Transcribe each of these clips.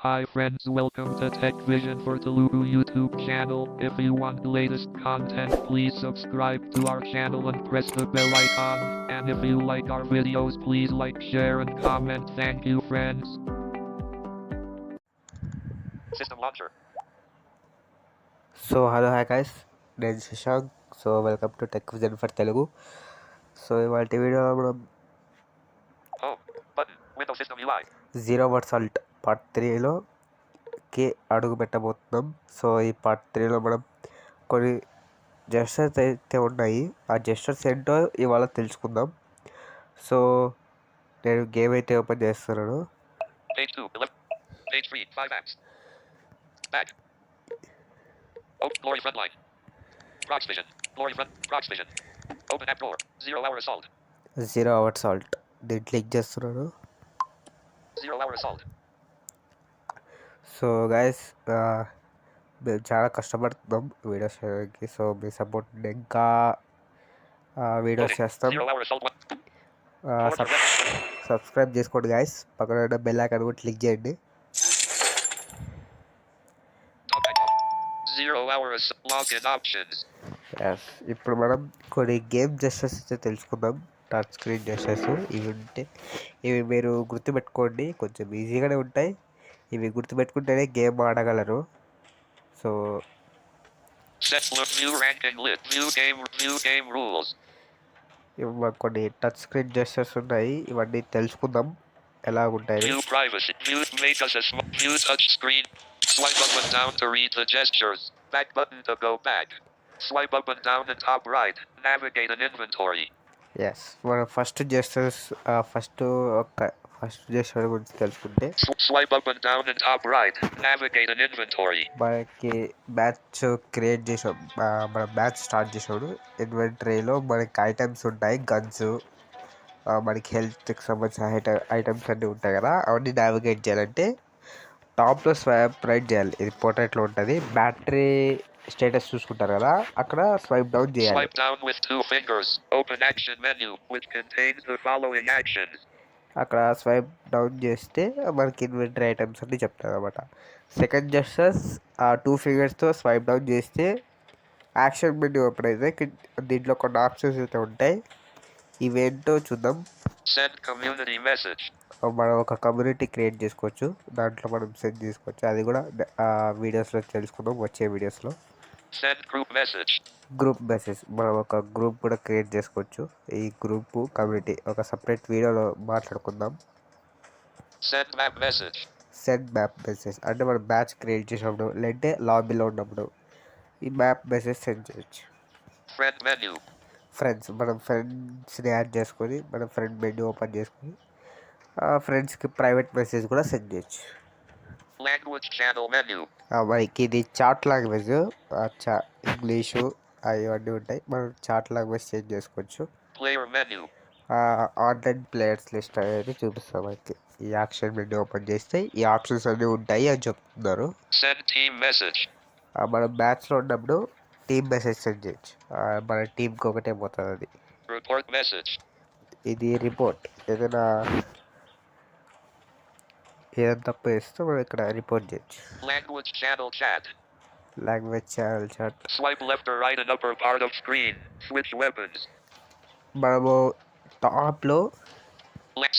Hi friends, welcome to Tech Vision for Telugu YouTube channel. If you want the latest content, please subscribe to our channel and press the bell icon. And if you like our videos, please like, share and comment. Thank you friends. System launcher. So hello hi guys, నేను Shashank. So welcome to tech vision for Telugu. So ఇవాళ వీడియోలో మనం Home button. Windows System UI. Zero word salt part 3లోకి అడుగు పెట్టబోతున్నాం. So ఈ part 3లో మనం కొన్ని జెస్చర్స్ అయితే ఉన్నాయి. ఆ జెస్చర్స్ ఏంటో ఇవాళ తెలుసుకుందాం. సో నేను గేమ్ అయితే ఓపెన్ చేస్తున్నాను. Page 2, 11. Page 3, 5 apps. Back. Glory Frontline. Prox Vision. Glory Front. Prox Vision. Open app drawer. 0 hour assault. Zero word salt దీన్ని క్లిక్ చేస్తున్నాను. 0 hour assault. సో గైస్, మేము చాలా కష్టపడుతున్నాం వీడియోస్ చేయడానికి. సో మీ సపోర్ట్ ఇంకా వీడియోస్ చేస్తాం. 0 hour assault. సబ్స్క్రైబ్ చేసుకోండి guys. పక్కన ఉన్న బెల్ ఐకాన్ కూడా క్లిక్ చేయండి. 0 hour login options. ఇప్పుడు మనం కొన్ని గేమ్ జెస్చర్స్ అయితే తెలుసుకుందాం. టచ్ స్క్రీన్ జెస్చర్స్ ఇవి మీరు గుర్తుపెట్టుకోండి. కొంచెం ఈజీగానే ఉంటాయి. ఇవి గుర్తుపెట్టుకుంటేనే గేమ్ ఆడగలరు. So view ranking list. View game rules. కొన్ని టచ్ స్క్రీన్ జెస్చర్స్ ఉన్నాయి. ఇవన్నీ తెలుసుకుందాం ఎలా ఉంటాయి. View privacy. View touch screen. Swipe up and down to read the gestures. Back button to go back. Swipe up and down in top right. Navigate an inventory. Yes, మన first gesture గురించి తెలుసుకుంటే Swipe up and down in top right. Navigate an inventory. మనకి batch create చేసాం. మన batch start చేసాడు. ఇన్వెంటరీలో మనకి items ఉంటాయి. Guns, మనకి హెల్త్కి సంబంధించిన ఐటమ్స్ అన్నీ ఉంటాయి కదా. అవన్నీ నావిగేట్ చేయాలంటే టాప్లో స్వైప్ రైట్ చేయాలి. ఇది పోర్ట్రేట్లో ఉంటుంది. బ్యాటరీ స్టేటస్ చూసుకుంటారు కదా, అక్కడ స్వైప్ డౌన్ చేయాలి. Swipe down with 2 fingers. Open action menu which contains the following actions. అక్కడ స్వైప్ డౌన్ చేస్తే మనకి ఇన్వెంటరీ ఐటమ్స్ అన్నీ చెప్తారు అనమాట. సెకండ్ జెస్చర్స్ 2 ఫింగర్స్తో స్వైప్ డౌన్ చేస్తే యాక్షన్ మెన్యూ ఓపెన్ అయితే దీంట్లో కొన్ని ఆప్షన్స్ అయితే ఉంటాయి. ఇవేంటో చూద్దాం. Send community message. మనం ఒక కమ్యూనిటీ క్రియేట్ చేసుకోవచ్చు. దాంట్లో మనం సెండ్ చేసుకోవచ్చు. అది కూడా వీడియోస్లో తెలుసుకుందాం, వచ్చే వీడియోస్లో. Send group message. Group message, మనం ఒక గ్రూప్ కూడా క్రియేట్ చేసుకోవచ్చు. ఈ గ్రూప్ కమ్యూనిటీ ఒక సపరేట్ వీడియోలో మాట్లాడుకుందాం. Send map message. Send map message అంటే మనం బ్యాచ్ క్రియేట్ చేసినప్పుడు లేదంటే లాబీలో ఉన్నప్పుడు ఈ మ్యాప్ మెసేజ్ సెండ్ చేయొచ్చు. Friend menu. ఫ్రెండ్స్, మనం ఫ్రెండ్స్ని యాడ్ చేసుకొని మనం ఫ్రెండ్ మెన్యూ ఓపెన్ చేసుకొని ఫ్రెండ్స్కి ప్రైవేట్ మెసేజ్ కూడా సెండ్ చేయొచ్చు. Language channel menu. మనకి ఇది చాట్ లాంగ్వేజ్, ఇంగ్లీషు ఇవన్నీ ఉంటాయి. మనం చాట్ లాంగ్వేజ్ చేంజ్ చేసుకోవచ్చు. Player menu. Online players list అనేది చూపిస్తాం మనకి. ఈ యాక్షన్ మెన్యూ ఓపెన్ చేస్తే ఈ ఆప్షన్స్ అన్నీ ఉంటాయి అని చెప్తున్నారు. Send team message. మనం బ్యాచ్లో ఉన్నప్పుడు టీమ్ మెసేజ్ సెండ్ చేయొచ్చు. మన టీంకి ఒకటే పోతుంది అది. Report message. ఇది రిపోర్ట్, ఏదైనా తప్పు చేస్తే మనం ఇక్కడ రిపోర్ట్ చేయొచ్చు. Language channel chat. Language channel chat. Swipe left or right in upper part of screen. Switch weapons. మనము టాప్లో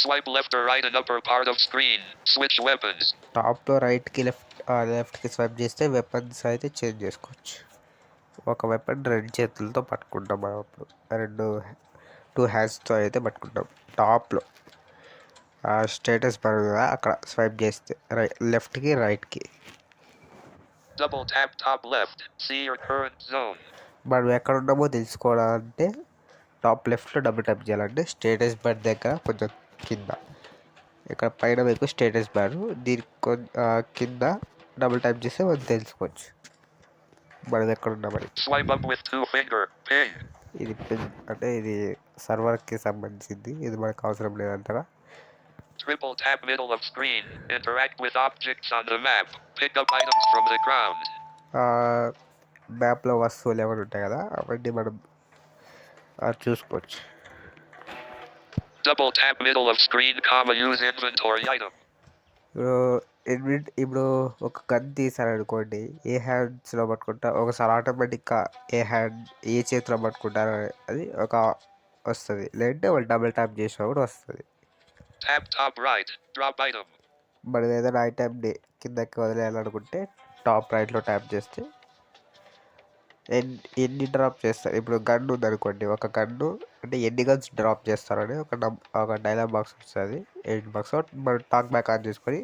Swipe left or right in upper part of screen. Switch weapons. టాప్లో రైట్కి లెఫ్ట్కి స్వైప్ చేస్తే వెపన్స్ అయితే change చేసుకోవచ్చు. ఒక weapon 2 చేతులతో పట్టుకుంటాం మనం. అప్పుడు 2 హ్యాండ్స్తో అయితే పట్టుకుంటాం. టాప్లో స్టేటస్ బార్ కదా, అక్కడ స్వైప్ చేస్తే లెఫ్ట్కి రైట్కి. Double tap top left. See your current zone. మనం ఎక్కడ ఉన్నామో తెలుసుకోవాలంటే టాప్ లెఫ్ట్లో డబుల్ ట్యాప్ చేయాలంటే స్టేటస్ బార్ దగ్గర కొంచెం కింద, ఇక్కడ పైన మీకు స్టేటస్ బార్, దీని కింద డబుల్ ట్యాప్ చేస్తే మనం తెలుసుకోవచ్చు మనం ఎక్కడ ఉన్నామని. Swipe up with 2 finger. Ping. ఇది అంటే ఇది సర్వర్కి సంబంధించింది. ఇది మనకు అవసరం లేదంటారా. Triple tap middle of screen. Interact with objects on the map. Pick up items from the ground. మ్యాప్లో వస్తువులు ఏమైనా ఉంటాయి కదా, అవన్నీ మనం చూసుకోవచ్చు. Double tap middle of screen, use inventory item. ఇప్పుడు ఒక గన్ తీసారనుకోండి, ఏ హ్యాండ్స్లో పట్టుకుంటా ఒకసారి ఆటోమేటిక్గా ఏ చేతిలో పట్టుకుంటారో అది ఒక వస్తుంది, లేదంటే వాళ్ళు డబుల్ ట్యాప్ చేసినా కూడా వస్తుంది. Tap top right. Drop item. మనం ఏదైనా ఐటమ్ని కిందకి వదిలేయాలనుకుంటే టాప్ రైట్లో ట్యాప్ చేస్తే ఎన్ని డ్రాప్ చేస్తారు. ఇప్పుడు గన్ ఉందనుకోండి, ఒక గన్ను అంటే ఎన్ని గన్స్ డ్రాప్ చేస్తారని ఒక డైలాగ్ బాక్స్ వస్తుంది, 8 బాక్స్. మనం టాక్ బ్యాక్ ఆన్ చేసుకొని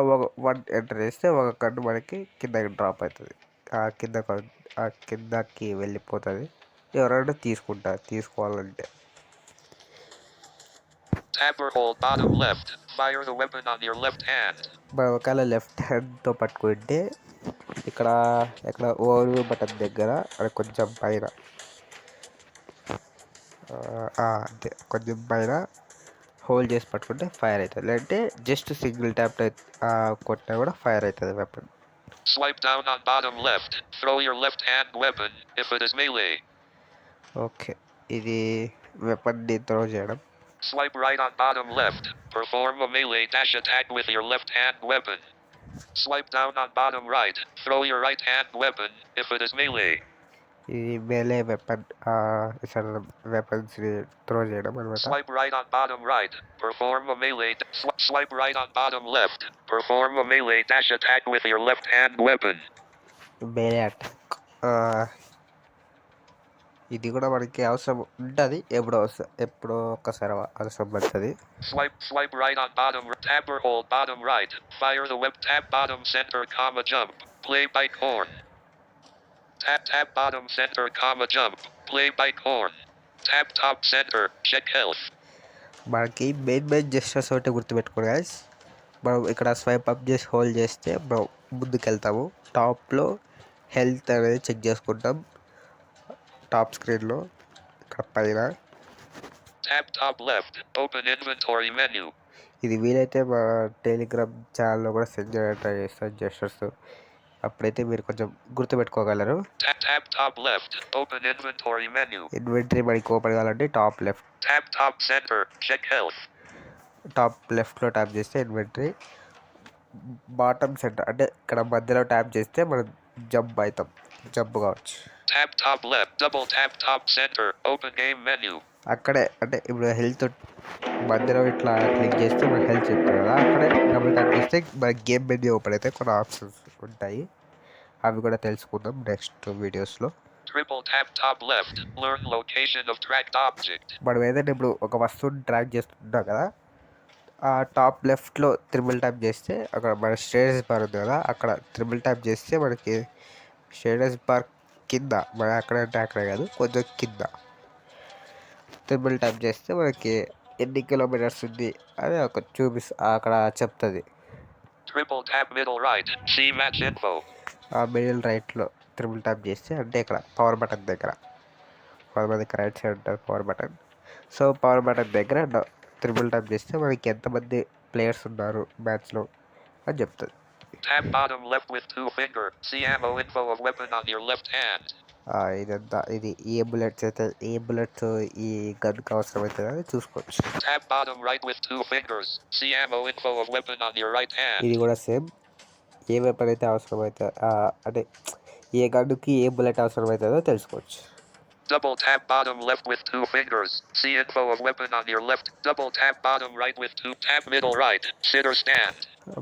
ఒక 1 ఎంటర్ చేస్తే ఒక గన్ను మనకి కిందకి డ్రాప్ అవుతుంది. కిందకి వెళ్ళిపోతుంది. ఎవరైనా తీసుకోవాలంటే. Tap or hold bottom left. Fire the weapon on your left hand. మనం ఒకవేళ లెఫ్ట్ హ్యాండ్తో పట్టుకుంటే ఇక్కడ ఓవర్ బటన్ దగ్గర అది కొంచెం పైన అంతే, కొంచెం పైన హోల్డ్ చేసి పట్టుకుంటే ఫైర్ అవుతుంది, లేదంటే జస్ట్ సింగిల్ ట్యాప్ కొట్టినా కూడా ఫైర్ అవుతుంది weapon. Swipe down on bottom left. Throw your left hand weapon if it is melee. Okay, ఇది వెపన్ని త్రో చేయడం. Swipe right on bottom left. Perform a melee dash attack with your left hand weapon. Swipe down on bottom right. Throw your right hand weapon if it is melee. ఇది మేలే వెపన్స్ని throw చేయడం అనమాట. Swipe right on bottom right. Perform a melee. Swipe right on bottom left. Perform a melee dash attack with your left hand weapon. మేలే attack. ఇది కూడా మనకి అవసరం ఉంటుంది, ఎప్పుడో ఒక్కసారి అవసరం పడుతుంది. Swipe right on bottom. Tap or hold bottom right. Fire the web. Tap bottom center comma jump. Play bike horn. Tap bottom center comma jump. Play bike horn. Tap top center. Check health. మనకి main gestures ఒకటి గుర్తుపెట్టుకోండి guys. మనం ఇక్కడ swipe up చేసి hold చేస్తే మనం ముందుకెళ్తాము. టాప్లో health అనేది చెక్ చేసుకుంటాం, టాప్ స్క్రీన్లో ఇక్కడ పైన. Tap top left. Open inventory menu. ఇది వీలైతే మా టెలిగ్రామ్ ఛానల్లో కూడా సెండ్ చేయడానికి ట్రై చేస్తాను జెస్చర్స్, అప్పుడైతే మీరు కొంచెం గుర్తుపెట్టుకోగలరు. Tap top left. Open inventory menu. Inventory మనకి ఓపెన్ కావాలంటే top left. Tap top center. Check health. టాప్ లెఫ్ట్లో ట్యాప్ చేస్తే ఇన్వెంటరీ. బాటమ్ సెంటర్ అంటే ఇక్కడ మధ్యలో ట్యాప్ చేస్తే మనం జంప్ కావచ్చు. Tap top left. Double tap top center. Open game menu. అక్కడే అంటే ఇప్పుడు హెల్త్ మధ్యలో ఇట్లా క్లిక్ చేస్తే మనకి హెల్త్ చెప్తారు కదా, అక్కడే డబుల్ ట్యాప్ చేస్తే మన గేమ్ మెన్యూ ఓపెన్ అయితే కొన్ని ఆప్షన్స్ ఉంటాయి, అవి కూడా తెలుసుకుందాం నెక్స్ట్ వీడియోస్లో. Triple tap top left. Learn location of tracked object. మనం ఏదైనా ఇప్పుడు ఒక వస్తువుని ట్రాక్ చేస్తుంటాం కదా, ఆ టాప్ లెఫ్ట్లో త్రిబుల్ ట్యాప్ చేస్తే అక్కడ మన స్టేటస్ బార్ ఉంది కదా, అక్కడ త్రిబుల్ ట్యాప్ చేస్తే మనకి స్టేటస్ బార్ కింద, మన అక్కడంటే అక్కడే కాదు కొంచెం కింద త్రిబుల్ ట్యాప్ చేస్తే మనకి ఎన్ని కిలోమీటర్స్ ఉంది అని అక్కడ చెప్తుంది. Triple tap middle right. See match info. ఆ మిడిల్ రైట్లో త్రిబుల్ ట్యాప్ చేస్తే అంటే ఇక్కడ పవర్ బటన్ దగ్గర, కొంతమందికి రైట్ సైడ్ ఉంటుంది power button. So power button దగ్గర త్రిబుల్ ట్యాప్ చేస్తే మనకి ఎంతమంది ప్లేయర్స్ ఉన్నారు మ్యాచ్లో అని చెప్తుంది. Tap bottom left with 2 finger. See ammo info of weapon on your left hand. ఇది ఏ బుల్లెట్స్ ఈ గన్కి అవసరం అవుతుంది అని చూసుకోవచ్చు. Tap bottom right with 2 fingers. See ammo info of weapon on your right hand. ఇది కూడా సేమ్, ఏ వెపన్ అయితే అవసరం అవుతుంది అంటే ఏ గన్నుకి ఏ బుల్లెట్ అవసరం అవుతుందో తెలుసుకోవచ్చు. Double tap bottom left with 2 fingers. See info of weapon on your left. Double tap bottom right with 2. Tap middle right. Sit or stand.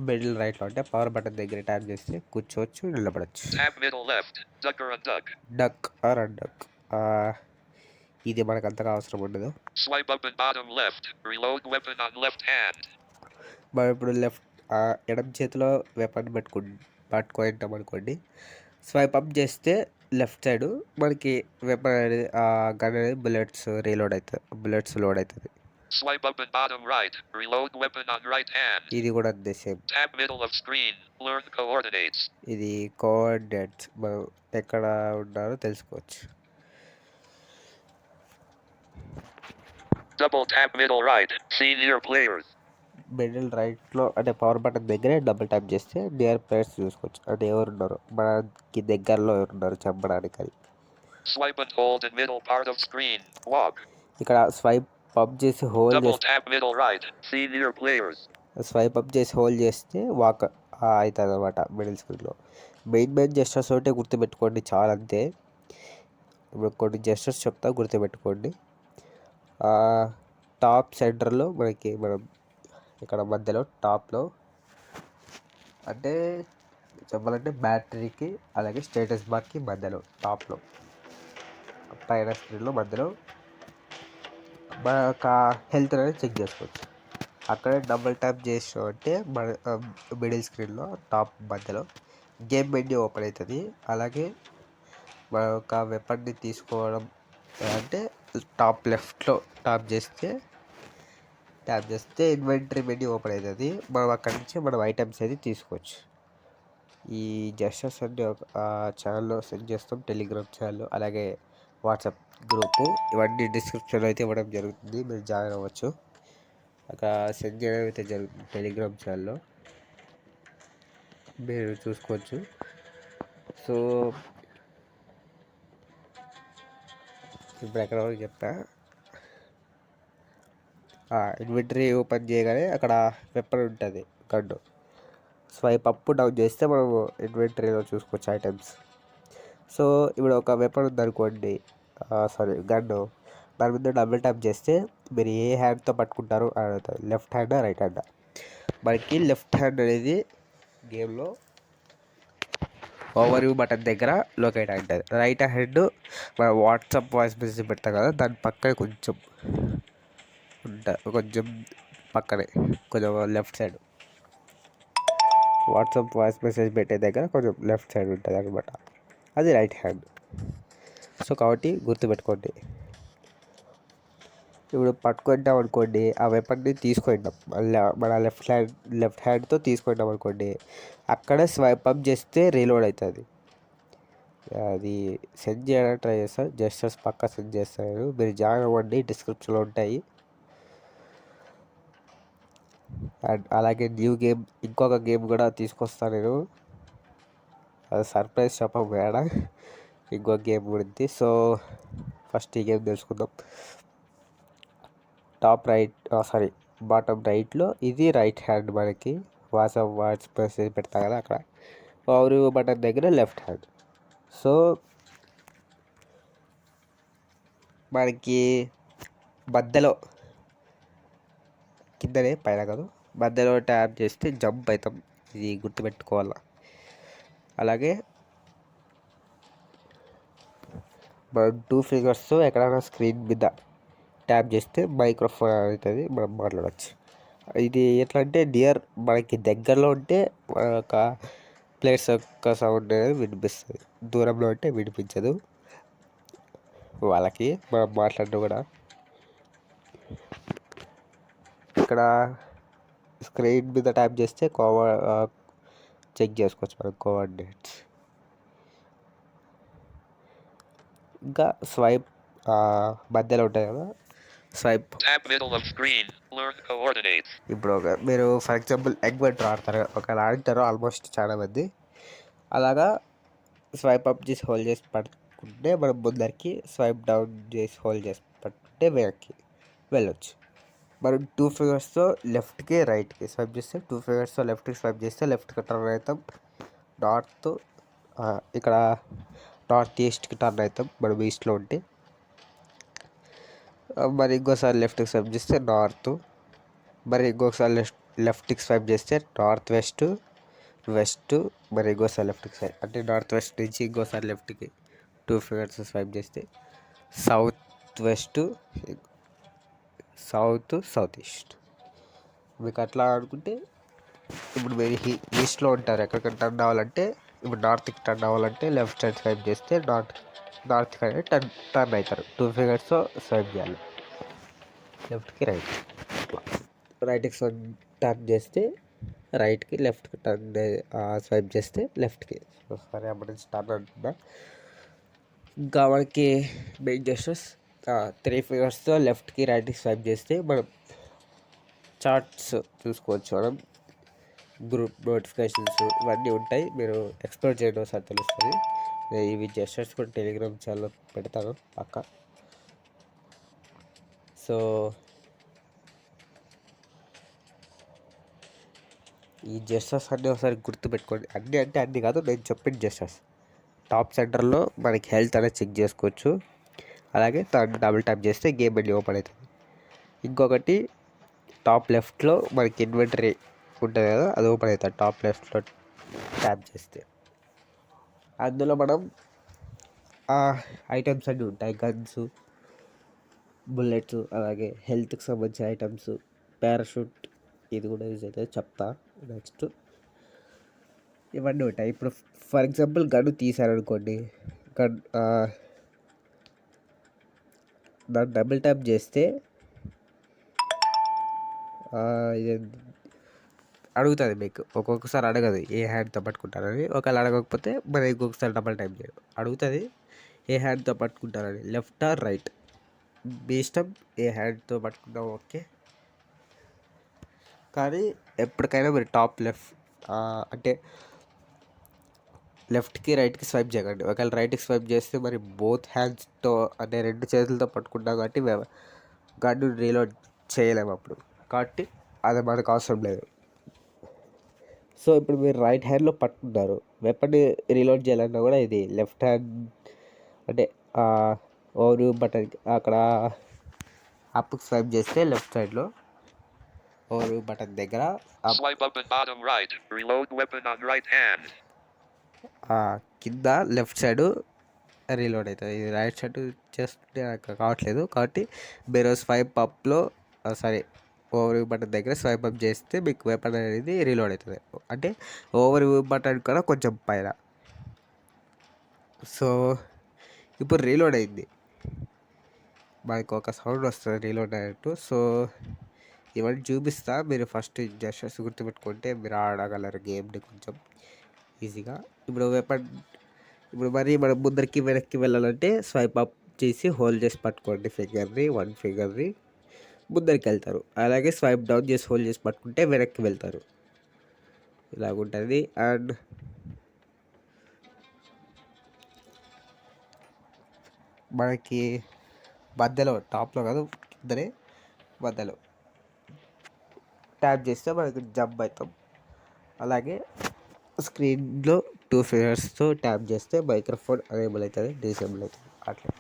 Middle రైట్లో అంటే పవర్ బటన్ దగ్గర ట్యాప్ చేస్తే కూర్చోవచ్చు, నిలబడచ్చు. Tap middle left. Duck or unduck. Duck or unduck. ఇది మనకు అంతగా అవసరం ఉండదు. Swipe up and bottom left. Reload weapon on left hand. మనం ఇప్పుడు ఎడమ చేతిలో వెపన్ పట్టుకుంటాం అనుకోండి, స్వైప్ అప్ చేస్తే లెఫ్ట్ సైడ్ మనకి వెపన్ అనేది గన్ అనేది బుల్లెట్స్ లోడ్ అవుతుంది. Swipe up and bottom right. Reload weapon on right hand. ఇది కూడా అంతే same. Tap middle of screen. Learn coordinates. ఇది కోఆర్డినేట్స్ మనం ఎక్కడ ఉన్నారో తెలుసుకోవచ్చు. Double tap middle right. See near players. Middle రైట్లో అంటే పవర్ బటన్ దగ్గరే డబుల్ ట్యాప్ చేస్తే నియర్ ప్లేయర్స్ చూసుకోవచ్చు, అంటే ఎవరున్నారు మనకి దగ్గరలో ఎవరున్నారు చంపడానికి అని. Swipe and hold in middle part of screen. Walk. ఇక్కడ స్వైప్ అప్ చేసి hold Double tap middle right. See near players. Swipe up చేసి హోల్డ్ చేస్తే వాక్ అవుతుంది అనమాట మిడిల్ స్క్రీన్లో. మెయిన్ జెస్టర్స్ ఒకటే గుర్తుపెట్టుకోండి చాలా అంతే. ఇప్పుడు కొన్ని జెస్టర్స్ చెప్తా గుర్తుపెట్టుకోండి. టాప్ సెంటర్లో మనం ఇక్కడ మధ్యలో టాప్లో అంటే చెప్పాలంటే బ్యాటరీకి అలాగే స్టేటస్ బార్కి మధ్యలో టాప్లో పైన స్క్రీన్లో మధ్యలో మన యొక్క హెల్త్ అనేది చెక్ చేసుకోవచ్చు. అక్కడే డబుల్ ట్యాప్ చేసాం అంటే మన మిడిల్ స్క్రీన్లో టాప్ మధ్యలో గేమ్ మెన్యూ ఓపెన్ అవుతుంది. అలాగే మన యొక్క వెపన్ని తీసుకోవడం అంటే టాప్ లెఫ్ట్లో ట్యాప్ చేస్తే ఇన్వెంటరీ మెన్యూ ఓపెన్ అవుతుంది. మనం అక్కడి నుంచి మనం ఐటమ్స్ అనేది తీసుకోవచ్చు. ఈ జెస్టర్స్ అన్ని ఛానల్లో సెండ్ చేస్తాం, టెలిగ్రామ్ ఛానల్ అలాగే వాట్సాప్ గ్రూపు ఇవన్నీ డిస్క్రిప్షన్లో అయితే ఇవ్వడం జరుగుతుంది, మీరు జాయిన్ అవ్వచ్చు. అక్కడ సెండ్ చేయడం అయితే జరుగుతుంది టెలిగ్రామ్ ఛానల్లో, మీరు చూసుకోవచ్చు. సో ఇప్పుడు ఎక్కడ వరకు చెప్తా. ఇన్వెంటరీ ఓపెన్ చేయగానే అక్కడ వెపన్ ఉంటుంది, గన్ను. స్వైప్ అప్ డౌన్ చేస్తే మనము ఇన్వెంటరీలో చూసుకోవచ్చు ఐటమ్స్. సో ఇప్పుడు ఒక వెపన్ ఉందనుకోండి, గన్ను, దాని మీద డబుల్ ట్యాప్ చేస్తే మీరు ఏ హ్యాండ్తో పట్టుకుంటారు అని అడుగుతుంది, లెఫ్ట్ హ్యాండ్ రైట్ హ్యాండ్. మనకి లెఫ్ట్ హ్యాండ్ అనేది గేమ్లో ఓవర్ వ్యూ బటన్ దగ్గర లొకేట్ అవుతుంది. రైట్ హ్యాండ్ మన వాట్సాప్ వాయిస్ మెసేజ్ పెడతాం కదా, దాని పక్కనే కొంచెం పక్కనే కొంచెం left side WhatsApp voice message పెట్టే దగ్గర కొంచెం లెఫ్ట్ సైడ్ ఉంటుంది అనమాట, అది రైట్ హ్యాండ్. సో కాబట్టి గుర్తుపెట్టుకోండి. ఇప్పుడు పట్టుకుంటాం అనుకోండి, ఆ వెపన్ని తీసుకుంటాం మళ్ళీ మన లెఫ్ట్ హ్యాండ్తో తీసుకుంటాం అనుకోండి, అక్కడ స్వైప్ అప్ చేస్తే రీలోడ్ అవుతుంది. అది సెండ్ చేయడానికి ట్రై చేస్తాను, జస్టర్స్ పక్కా సెండ్ చేస్తాను, మీరు జాయిన్ అవ్వండి, డిస్క్రిప్షన్లో ఉంటాయి. అండ్ అలాగే న్యూ గేమ్, ఇంకొక గేమ్ కూడా తీసుకొస్తాను నేను, అది సర్ప్రైజ్ చెప్పం మేడ, ఇంకొక గేమ్ గురించి. సో ఫస్ట్ ఈ గేమ్ తెలుసుకుందాం. బాటమ్ రైట్లో ఇది రైట్ హ్యాండ్, మనకి వాట్సాప్ వాయిస్ మెసేజ్ పెడతా కదా అక్కడ పవర్ బటన్ దగ్గర లెఫ్ట్ హ్యాండ్. సో మనకి మధ్యలో కిందనే పైన కాదు మధ్యలో ట్యాప్ చేస్తే జంప్ అవుతాం, ఇది గుర్తుపెట్టుకోవాలి. అలాగే మనం 2 ఫింగర్స్తో ఎక్కడైనా స్క్రీన్ మీద ట్యాప్ చేస్తే మైక్రోఫోన్ అవుతుంది, మనం మాట్లాడవచ్చు. ఇది ఎట్లా అంటే మనకి దగ్గరలో ఉంటే మన యొక్క ప్లేట్స్ యొక్క సౌండ్ అనేది వినిపిస్తుంది, దూరంలో ఉంటే వినిపించదు వాళ్ళకి మనం మాట్లాడడం కూడా. ఇక్కడ స్క్రీన్ మీద ట్యాప్ చేస్తే చెక్ చేసుకోవచ్చు మనం కోఆర్డినేట్స్. ఇంకా స్వైప్ మధ్యలో ఉంటాయి కదా స్వైప్. ఇప్పుడు మీరు ఫర్ ఎగ్జాంపుల్ ఎగ్ బెటర్ ఆడతారు, ఒకవేళ ఆడతారు ఆల్మోస్ట్ చాలా మంది, అలాగా స్వైప్ అప్ చేసి హోల్డ్ చేసి పట్టుకుంటే మనం ముందరికి, స్వైప్ డౌన్ చేసి హోల్డ్ చేసి పట్టుకుంటే వెనక్కి వెళ్ళొచ్చు. మనం 2 ఫింగర్స్తో లెఫ్ట్కి రైట్కి స్వైప్ చేస్తే, 2 ఫింగర్స్తో లెఫ్ట్కి స్వైప్ చేస్తే లెఫ్ట్కి టర్న్ అవుతాం, నార్త్ ఇక్కడ నార్త్ ఈస్ట్కి టర్న్ అవుతాం మనం ఈస్ట్లో ఉంటే. మరి ఇంకోసారి లెఫ్ట్కి స్వైప్ చేస్తే నార్త్, మరి ఇంకొకసారి లెఫ్ట్కి స్వైప్ చేస్తే నార్త్ వెస్ట్, మరి ఇంకోసారి లెఫ్ట్కి స్వైప్ అంటే నార్త్ వెస్ట్ నుంచి ఇంకోసారి లెఫ్ట్కి 2 ఫింగర్స్ స్వైప్ చేస్తే సౌత్ ఈస్ట్. మీకు అట్లా అనుకుంటే ఇప్పుడు మీరు ఈస్ట్లో ఉంటారు, ఎక్కడికైనా టర్న్ అవ్వాలంటే, ఇప్పుడు నార్త్కి టర్న్ అవ్వాలంటే లెఫ్ట్ సైడ్ స్వైప్ చేస్తే నార్త్ సైడ్ టర్న్ అవుతారు. 2 ఫింగర్స్తో స్వైప్ చేయాలి లెఫ్ట్కి రైట్. రైట్కి టర్న్ చేస్తే రైట్కి, లెఫ్ట్కి స్వైప్ చేస్తే లెఫ్ట్కి. సరే అప్పటి నుంచి టర్న్ అంటున్నా. ఇంకా మనకి మెయిన్ జెస్టర్స్ 3 ఫింగర్స్తో లెఫ్ట్కి రైట్కి స్వైప్ చేస్తే మనం చార్ట్స్ చూసుకోవచ్చు, మనం గ్రూప్ నోటిఫికేషన్స్ ఇవన్నీ ఉంటాయి, మీరు ఎక్స్ప్లోర్ చేయడం ఒకసారి తెలుస్తుంది. ఇవి జెస్టర్స్ కూడా టెలిగ్రామ్ ఛానల్లో పెడతాను పక్క. సో ఈ జెస్టర్స్ అన్నీ ఒకసారి గుర్తుపెట్టుకోండి. అన్నీ అంటే అన్నీ కాదు, నేను చెప్పిన జెస్టర్స్. టాప్ సెంటర్లో మనకి హెల్త్ అనేది చెక్ చేసుకోవచ్చు. అలాగే డబుల్ ట్యాప్ చేస్తే గేమ్ అన్నీ ఓపెన్ అవుతుంది. ఇంకొకటి టాప్ లెఫ్ట్లో మనకి ఇన్వెంటరీ ఉంటుంది కదా, అది ఓపెన్ అవుతుంది టాప్ లెఫ్ట్లో ట్యాప్ చేస్తే. అందులో మనం ఐటమ్స్ అన్నీ ఉంటాయి, గన్స్, బుల్లెట్స్, అలాగే హెల్త్కి సంబంధించిన ఐటమ్స్, పారాషూట్, ఇది కూడా యూజ్ అవుతుంది చెప్తా నెక్స్ట్. ఇవన్నీ ఉంటాయి. ఇప్పుడు ఫర్ ఎగ్జాంపుల్ గన్ తీసారనుకోండి, గన్ దాన్ని డబుల్ ట్యాప్ చేస్తే ఇది అడుగుతుంది మీకు. ఒక్కొక్కసారి అడగదు ఏ హ్యాండ్తో పట్టుకుంటారని. ఒకవేళ అడగకపోతే మరి ఇంకొకసారి డబుల్ ట్యాప్ చేయడం అడుగుతుంది ఏ హ్యాండ్తో పట్టుకుంటారని. లెఫ్ట్ ఆర్ రైట్ మీ ఇష్టం, ఏ హ్యాండ్తో పట్టుకుంటాం ఓకే. కానీ ఎప్పటికైనా మీరు టాప్ లెఫ్ట్ అంటే లెఫ్ట్కి రైట్కి స్వైప్ చేయకండి. ఒకవేళ రైట్కి స్వైప్ చేస్తే మరి బోత్ హ్యాండ్స్తో అంటే రెండు చేతులతో పట్టుకుంటాం కాబట్టి మేము గన్ను రీలోడ్ చేయలేము అప్పుడు. కాబట్టి అది మనకు అవసరం లేదు. సో ఇప్పుడు మీరు రైట్ హ్యాండ్లో పట్టుకుంటారు, వెపన్ రీలోడ్ చేయాలన్నా కూడా ఇది లెఫ్ట్ హ్యాండ్ అంటే ఓవర్ బటన్ అక్కడ అప్కి స్వైప్ చేస్తే లెఫ్ట్ సైడ్లో ఓవర్ బటన్ దగ్గర Swipe up and bottom right. Reload weapon on right hand. కింద లెఫ్ట్ సైడ్ రీలోడ్ అవుతుంది. ఇది రైట్ సైడ్ చేస్తుంటే నాకు కావట్లేదు కాబట్టి మీరు స్వైప్ అప్లో సారీ ఓవర్ బటన్ దగ్గర స్వైప్ అప్ చేస్తే మీకు వెపన్ అనేది రీలోడ్ అవుతుంది. అంటే ఓవర్ బటన్ కూడా కొంచెం పైన. సో ఇప్పుడు రీలోడ్ అయింది, మనకు ఒక సౌండ్ వస్తుంది రీలోడ్ అయినట్టు. సో ఇవన్నీ చూపిస్తా, మీరు ఫస్ట్ జస్టర్స్ గుర్తుపెట్టుకుంటే మీరు ఆడగలరు గేమ్ని కొంచెం ఈజీగా. ఇప్పుడు వెపన్ ఇప్పుడు మరి మనం ముందరికి వెనక్కి వెళ్ళాలంటే స్వైప్ అప్ చేసి హోల్డ్ చేసి పట్టుకోండి ఫింగర్ని, వన్ ఫింగర్ని, ముందరికి వెళ్తారు. అలాగే స్వైప్ డౌన్ చేసి హోల్డ్ చేసి పట్టుకుంటే వెనక్కి వెళ్తారు. ఇలాగుంటుంది. అండ్ మనకి మధ్యలో టాప్లో కాదు కిందనే మధ్యలో ట్యాప్ చేస్తే మనకి జంప్ అవుతాం. అలాగే స్క్రీన్లో 2 ఫింగర్స్తో ట్యాప్ చేస్తే మైక్రోఫోన్ అనేబుల్ అవుతుంది, డిసేబుల్ అవుతుంది. అట్లా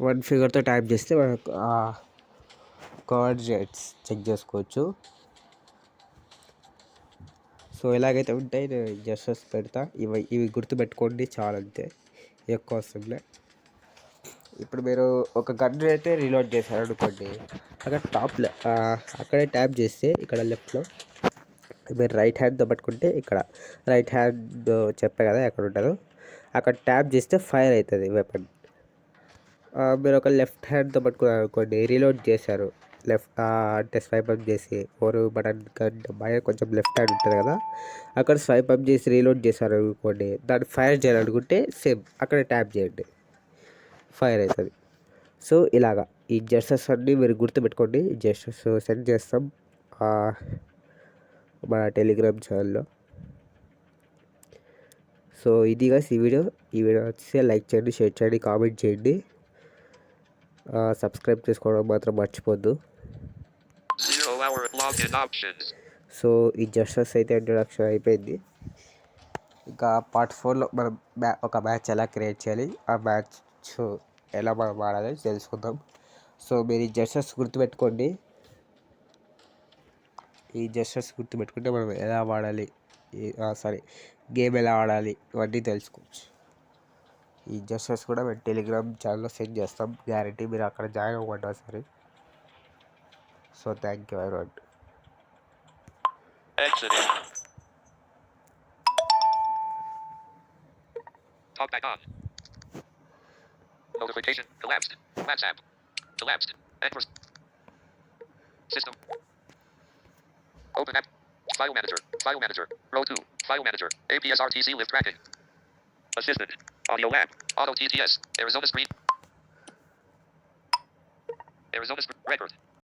1 ఫింగర్తో ట్యాప్ చేస్తే మనకు కోఆర్డినేట్స్ చెక్ చేసుకోవచ్చు. సో ఇలాగైతే ఉంటాయి, నేను జస్టర్స్ పెడతా. ఇవి గుర్తుపెట్టుకోండి చాలా, అంతే, ఎక్కువ అవసరంలే. ఇప్పుడు మీరు ఒక గన్ అయితే రీలోడ్ చేశారు అనుకోండి, అక్కడ టాప్లో అక్కడే ట్యాప్ చేస్తే ఇక్కడ లెఫ్ట్లో మీరు రైట్ హ్యాండ్తో పట్టుకుంటే ఇక్కడ రైట్ హ్యాండ్ చెప్పే కదా ఎక్కడ ఉంటారో అక్కడ ట్యాప్ చేస్తే ఫైర్ అవుతుంది వెపన్. మీరు ఒక లెఫ్ట్ హ్యాండ్తో పట్టుకున్నారు అనుకోండి, రీలోడ్ చేశారు లెఫ్ట్ అంటే స్వైప్ అప్ చేసి ఓరు బటన్ బయట కొంచెం లెఫ్ట్ హ్యాండ్ ఉంటుంది కదా, అక్కడ స్వైప్ అప్ చేసి రీలోడ్ చేశారు అనుకోండి, దాన్ని ఫైర్ చేయాలనుకుంటే సేమ్ అక్కడ ట్యాప్ చేయండి, ఫైర్ అవుతుంది. సో ఇలాగా ఈ జెస్టర్స్ అన్నీ మీరు గుర్తుపెట్టుకోండి. జెస్టర్స్ సెండ్ చేస్తాం మన టెలిగ్రామ్ ఛానల్లో. సో ఇది guys ఈ వీడియో వచ్చేసి లైక్ చేయండి, షేర్ చేయండి, కామెంట్ చేయండి, సబ్స్క్రైబ్ చేసుకోవడం మాత్రం మర్చిపోద్దు. సో ఈ జస్టర్స్ అయితే ఇంట్రొడక్షన్ అయిపోయింది. ఇంకా పార్ట్ 4లో మనం ఒక మ్యాచ్ ఎలా క్రియేట్ చేయాలి, ఆ మ్యాచ్ ఎలా మనం ఆడాలి తెలుసుకుందాం. సో మీరు ఈ జస్టర్స్ గుర్తుపెట్టుకోండి. ఈ జస్టర్స్ గుర్తుపెట్టుకుంటే మనం ఎలా వాడాలి, గేమ్ ఎలా ఆడాలి ఇవన్నీ తెలుసుకోవచ్చు. ఈ జస్టర్స్ కూడా మేము టెలిగ్రామ్ ఛానల్లో సెండ్ చేస్తాం, గ్యారెంటీ మీరు అక్కడ జాయిన్ అవ్వండి ఒకసారి. So thank you everyone. Exiting. Talk back on. Notification collapsed. WhatsApp collapsed. Enter system. Open app. File manager. File manager. Row 2. File manager. APSRTC lift tracking. Assistant. Audio lab. Auto TTS. Arizona screen. Arizona record.